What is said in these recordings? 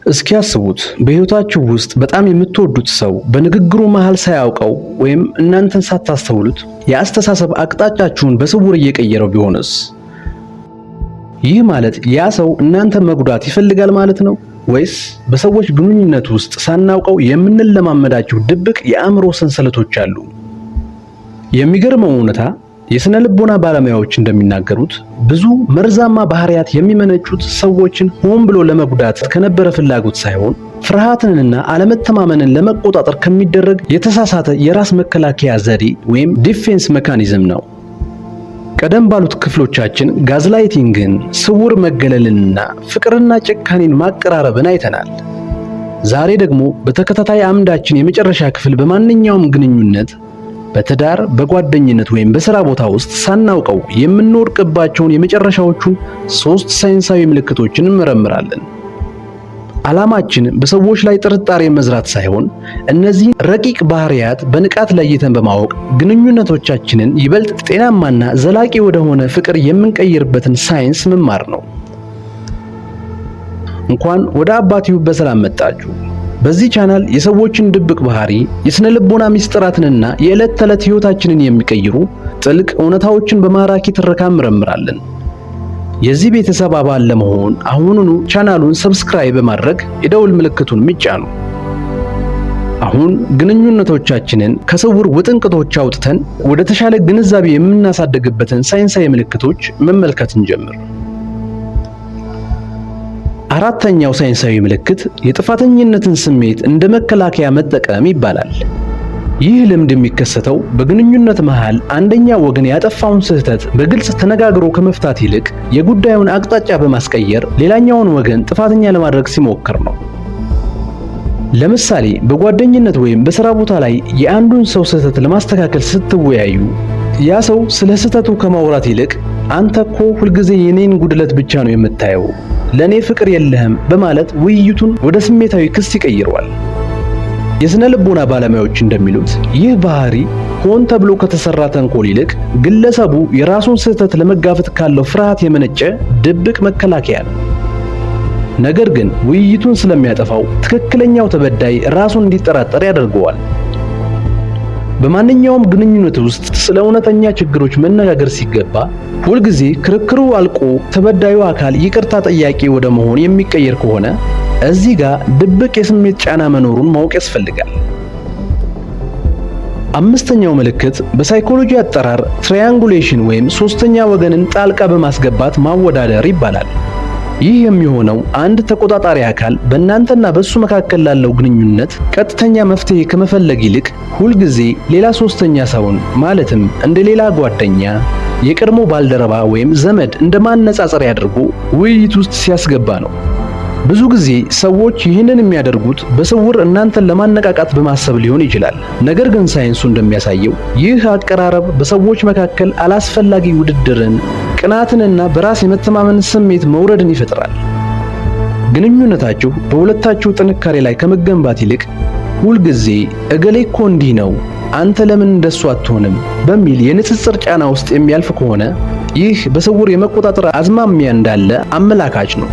እስኪ ያስቡት፣ በህይወታችሁ ውስጥ በጣም የምትወዱት ሰው በንግግሩ መሃል ሳያውቀው ወይም እናንተን ሳታስተውሉት የአስተሳሰብ አቅጣጫችሁን በስውር እየቀየረው ቢሆንስ? ይህ ማለት ያ ሰው እናንተን መጉዳት ይፈልጋል ማለት ነው? ወይስ በሰዎች ግንኙነት ውስጥ ሳናውቀው የምንለማመዳቸው ድብቅ የአእምሮ ሰንሰለቶች አሉ? የሚገርመው እውነታ የስነ ልቦና ባለሙያዎች እንደሚናገሩት ብዙ መርዛማ ባህሪያት የሚመነጩት ሰዎችን ሆን ብሎ ለመጉዳት ከነበረ ፍላጎት ሳይሆን ፍርሃትንና አለመተማመንን ለመቆጣጠር ከሚደረግ የተሳሳተ የራስ መከላከያ ዘዴ ወይም ዲፌንስ ሜካኒዝም ነው። ቀደም ባሉት ክፍሎቻችን ጋዝላይቲንግን፣ ስውር መገለልንና ፍቅርና ጭካኔን ማቀራረብን አይተናል። ዛሬ ደግሞ በተከታታይ አምዳችን የመጨረሻ ክፍል በማንኛውም ግንኙነት በትዳር፣ በጓደኝነት ወይም በሥራ ቦታ ውስጥ ሳናውቀው የምንወድቅባቸውን የመጨረሻዎቹን 3 ሳይንሳዊ ምልክቶችን እንመረምራለን። ዓላማችን በሰዎች ላይ ጥርጣሬ መዝራት ሳይሆን እነዚህ ረቂቅ ባህሪያት በንቃት ለይተን በማወቅ ግንኙነቶቻችንን ይበልጥ ጤናማና ዘላቂ ወደሆነ ፍቅር የምንቀይርበትን ሳይንስ መማር ነው። እንኳን ወደ አባትዩ በሰላም መጣችሁ። በዚህ ቻናል የሰዎችን ድብቅ ባህሪ፣ የስነ ልቦና ሚስጥራትንና የዕለት ተዕለት ሕይወታችንን የሚቀይሩ ጥልቅ እውነታዎችን በማራኪ ትረካ እንመረምራለን። የዚህ ቤተሰብ አባል ለመሆን አሁኑኑ ቻናሉን ሰብስክራይብ በማድረግ የደውል ምልክቱን ይጫኑ። አሁን ግንኙነቶቻችንን ከስውር ውጥንቅጦች አውጥተን ወደ ተሻለ ግንዛቤ የምናሳድግበትን ሳይንሳዊ ምልክቶች መመልከት እንጀምር። አራተኛው ሳይንሳዊ ምልክት የጥፋተኝነትን ስሜት እንደ መከላከያ መጠቀም ይባላል። ይህ ልምድ የሚከሰተው በግንኙነት መሃል አንደኛው ወገን ያጠፋውን ስህተት በግልጽ ተነጋግሮ ከመፍታት ይልቅ የጉዳዩን አቅጣጫ በማስቀየር ሌላኛውን ወገን ጥፋተኛ ለማድረግ ሲሞክር ነው። ለምሳሌ በጓደኝነት ወይም በሥራ ቦታ ላይ የአንዱን ሰው ስህተት ለማስተካከል ስትወያዩ ያ ሰው ስለ ስህተቱ ከማውራት ይልቅ አንተ እኮ ሁልጊዜ የኔን ጉድለት ብቻ ነው የምታየው፣ ለኔ ፍቅር የለህም በማለት ውይይቱን ወደ ስሜታዊ ክስ ይቀይረዋል። የስነ ልቦና ባለሙያዎች እንደሚሉት ይህ ባህሪ ሆን ተብሎ ከተሰራ ተንኮል ይልቅ ግለሰቡ የራሱን ስህተት ለመጋፈጥ ካለው ፍርሃት የመነጨ ድብቅ መከላከያ ነው። ነገር ግን ውይይቱን ስለሚያጠፋው ትክክለኛው ተበዳይ ራሱን እንዲጠራጠር ያደርገዋል። በማንኛውም ግንኙነት ውስጥ ስለ እውነተኛ ችግሮች መነጋገር ሲገባ ሁልጊዜ ክርክሩ አልቆ ተበዳዩ አካል ይቅርታ ጠያቂ ወደ መሆን የሚቀየር ከሆነ እዚህ ጋር ድብቅ የስሜት ጫና መኖሩን ማወቅ ያስፈልጋል። አምስተኛው ምልክት በሳይኮሎጂ አጠራር ትራያንጉሌሽን ወይም ሶስተኛ ወገንን ጣልቃ በማስገባት ማወዳደር ይባላል። ይህ የሚሆነው አንድ ተቆጣጣሪ አካል በእናንተና በሱ መካከል ላለው ግንኙነት ቀጥተኛ መፍትሄ ከመፈለግ ይልቅ ሁልጊዜ ሌላ ሶስተኛ ሰውን ማለትም እንደ ሌላ ጓደኛ፣ የቀድሞ ባልደረባ ወይም ዘመድ እንደ ማነጻጸሪያ አድርጎ ውይይት ውስጥ ሲያስገባ ነው። ብዙ ጊዜ ሰዎች ይህንን የሚያደርጉት በስውር እናንተን ለማነቃቃት በማሰብ ሊሆን ይችላል። ነገር ግን ሳይንሱ እንደሚያሳየው ይህ አቀራረብ በሰዎች መካከል አላስፈላጊ ውድድርን፣ ቅናትንና በራስ የመተማመን ስሜት መውረድን ይፈጥራል። ግንኙነታችሁ በሁለታችሁ ጥንካሬ ላይ ከመገንባት ይልቅ ሁልጊዜ እገሌ እኮ እንዲህ ነው፣ አንተ ለምን እንደሱ አትሆንም በሚል የንጽጽር ጫና ውስጥ የሚያልፍ ከሆነ ይህ በስውር የመቆጣጠር አዝማሚያ እንዳለ አመላካች ነው።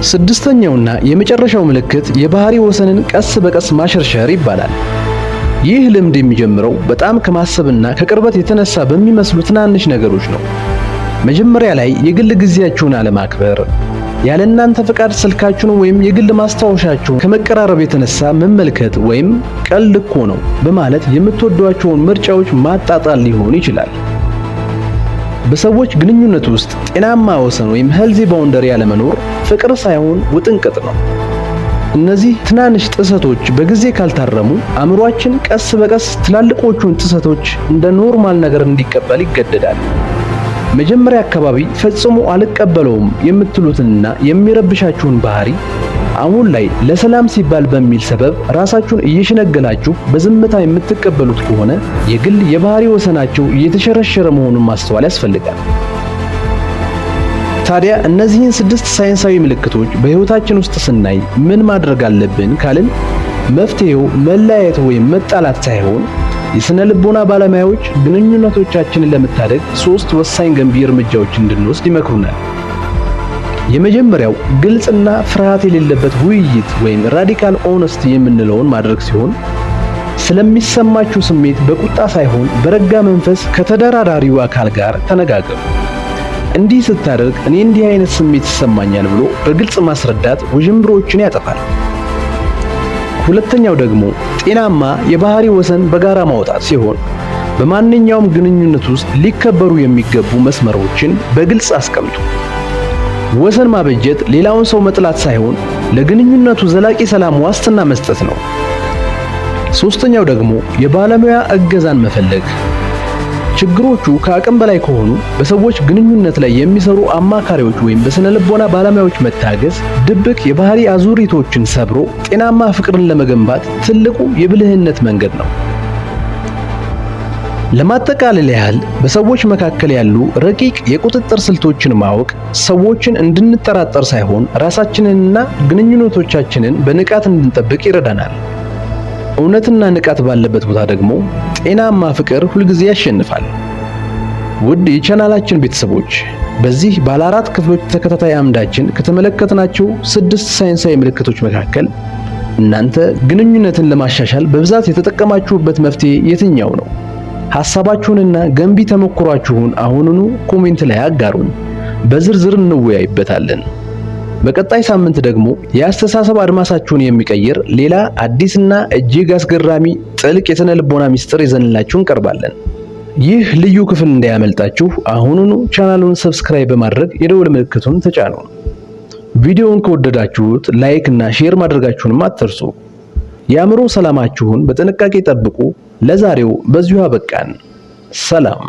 ስድስተኛውና የመጨረሻው ምልክት የባህሪ ወሰንን ቀስ በቀስ ማሸርሸር ይባላል። ይህ ልምድ የሚጀምረው በጣም ከማሰብና ከቅርበት የተነሳ በሚመስሉ ትናንሽ ነገሮች ነው። መጀመሪያ ላይ የግል ጊዜያችሁን አለማክበር፣ ያለ እናንተ ፈቃድ ስልካችሁን ወይም የግል ማስታወሻችሁን ከመቀራረብ የተነሳ መመልከት ወይም ቀልድ እኮ ነው በማለት የምትወዷቸውን ምርጫዎች ማጣጣል ሊሆን ይችላል። በሰዎች ግንኙነት ውስጥ ጤናማ ወሰን ወይም ሄልዚ ባውንደሪ ያለመኖር ፍቅር ሳይሆን ውጥንቅጥ ነው። እነዚህ ትናንሽ ጥሰቶች በጊዜ ካልታረሙ አእምሯችን ቀስ በቀስ ትላልቆቹን ጥሰቶች እንደ ኖርማል ነገር እንዲቀበል ይገደዳል። መጀመሪያ አካባቢ ፈጽሞ አልቀበለውም የምትሉትንና የሚረብሻችሁን ባህሪ አሁን ላይ ለሰላም ሲባል በሚል ሰበብ ራሳችሁን እየሸነገላችሁ በዝምታ የምትቀበሉት ከሆነ የግል የባህሪ ወሰናቸው እየተሸረሸረ መሆኑን ማስተዋል ያስፈልጋል። ታዲያ እነዚህን 6 ሳይንሳዊ ምልክቶች በሕይወታችን ውስጥ ስናይ ምን ማድረግ አለብን ካልን መፍትሄው መለያየት ወይም መጣላት ሳይሆን የስነ ልቦና ባለሙያዎች ግንኙነቶቻችንን ለመታደግ 3 ወሳኝ ገንቢ እርምጃዎች እንድንወስድ ይመክሩናል። የመጀመሪያው ግልጽና ፍርሃት የሌለበት ውይይት ወይም ራዲካል ኦነስቲ የምንለውን ማድረግ ሲሆን ስለሚሰማችሁ ስሜት በቁጣ ሳይሆን በረጋ መንፈስ ከተደራዳሪው አካል ጋር ተነጋገሩ። እንዲህ ስታደርግ እኔ እንዲህ አይነት ስሜት ይሰማኛል ብሎ በግልጽ ማስረዳት ውዥንብሮችን ያጠፋል። ሁለተኛው ደግሞ ጤናማ የባህሪ ወሰን በጋራ ማውጣት ሲሆን በማንኛውም ግንኙነት ውስጥ ሊከበሩ የሚገቡ መስመሮችን በግልጽ አስቀምጡ። ወሰን ማበጀት ሌላውን ሰው መጥላት ሳይሆን ለግንኙነቱ ዘላቂ ሰላም ዋስትና መስጠት ነው። ሶስተኛው ደግሞ የባለሙያ እገዛን መፈለግ። ችግሮቹ ከአቅም በላይ ከሆኑ በሰዎች ግንኙነት ላይ የሚሰሩ አማካሪዎች ወይም በስነ ልቦና ባለሙያዎች መታገዝ ድብቅ የባህሪ አዙሪቶችን ሰብሮ ጤናማ ፍቅርን ለመገንባት ትልቁ የብልህነት መንገድ ነው። ለማጠቃለል ያህል በሰዎች መካከል ያሉ ረቂቅ የቁጥጥር ስልቶችን ማወቅ ሰዎችን እንድንጠራጠር ሳይሆን ራሳችንንና ግንኙነቶቻችንን በንቃት እንድንጠብቅ ይረዳናል። እውነትና ንቃት ባለበት ቦታ ደግሞ ጤናማ ፍቅር ሁልጊዜ ያሸንፋል። ውድ የቻናላችን ቤተሰቦች በዚህ ባለ 4 ክፍሎች ተከታታይ አምዳችን ከተመለከትናቸው 6 ሳይንሳዊ ምልክቶች መካከል እናንተ ግንኙነትን ለማሻሻል በብዛት የተጠቀማችሁበት መፍትሄ የትኛው ነው? ሐሳባችሁንና ገንቢ ተሞክሯችሁን አሁኑኑ ኮሜንት ላይ አጋሩን። በዝርዝር እንወያይበታለን። በቀጣይ ሳምንት ደግሞ የአስተሳሰብ አድማሳችሁን የሚቀይር ሌላ አዲስና እጅግ አስገራሚ ጥልቅ የስነ ልቦና ሚስጥር ይዘንላችሁ እንቀርባለን። ይህ ልዩ ክፍል እንዳያመልጣችሁ አሁኑኑ ቻናሉን ሰብስክራይብ በማድረግ የደወል ምልክቱን ተጫኑ። ቪዲዮውን ከወደዳችሁት ላይክ እና ሼር ማድረጋችሁንም አትርሱ። የአእምሮ ሰላማችሁን በጥንቃቄ ጠብቁ። ለዛሬው በዚሁ አበቃን። ሰላም።